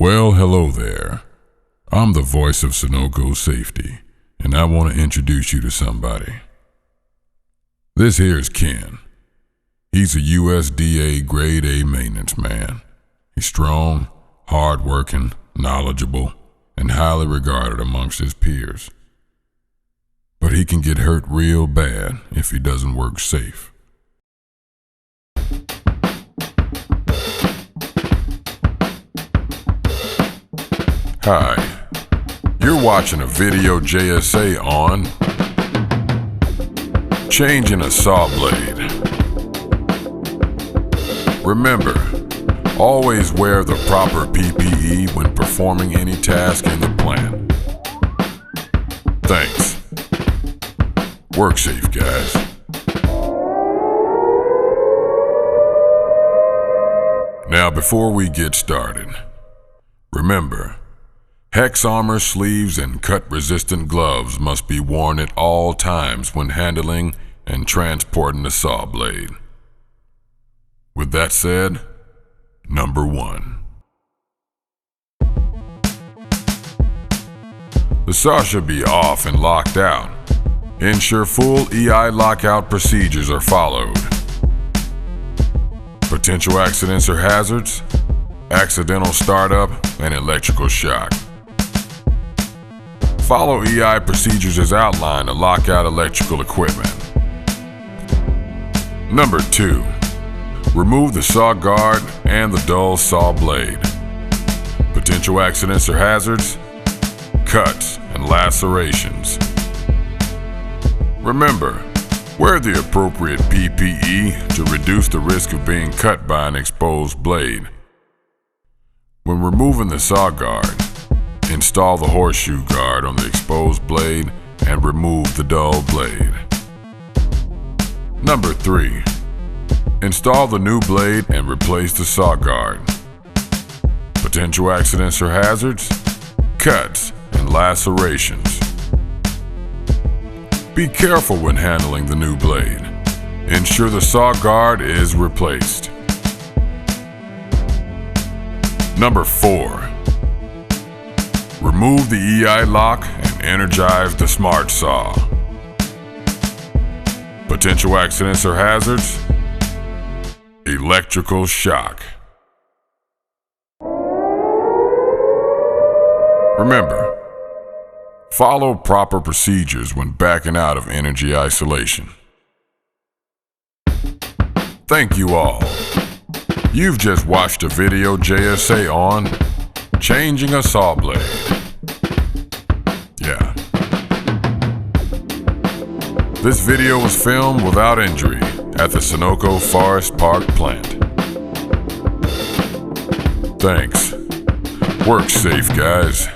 Well, hello there. I'm the voice of Sonoco Safety, and I want to introduce you to somebody. This here's Ken. He's a USDA Grade A maintenance man. He's strong, hard-working, knowledgeable, and highly regarded amongst his peers. But he can get hurt real bad if he doesn't work safe. Hi, you're watching a video JSA on changing a saw blade. Remember, always wear the proper PPE when performing any task in the plant. Thanks. Work safe, guys. Now, before we get started, remember, Hex armor sleeves and cut-resistant gloves must be worn at all times when handling and transporting the saw blade. With that said, number 1. The saw should be off and locked out. Ensure full EI lockout procedures are followed. Potential accidents or hazards: accidental startup and electrical shock. Follow EI procedures as outlined to lock out electrical equipment. Number 2. Remove the saw guard and the dull saw blade. Potential accidents or hazards: cuts and lacerations. Remember, wear the appropriate PPE to reduce the risk of being cut by an exposed blade. When removing the saw guard, install the horseshoe guard on the exposed blade and remove the dull blade. Number 3. Install the new blade and replace the saw guard. Potential accidents or hazards: cuts and lacerations. Be careful when handling the new blade. Ensure the saw guard is replaced. Number 4. Remove the EI lock and energize the smart saw. Potential accidents or hazards: electrical shock. Remember, follow proper procedures when backing out of energy isolation. Thank you all. You've just watched a video JSA on changing a saw blade. Yeah. This video was filmed without injury at the Sonoco Forest Park plant. Thanks. Work safe, guys.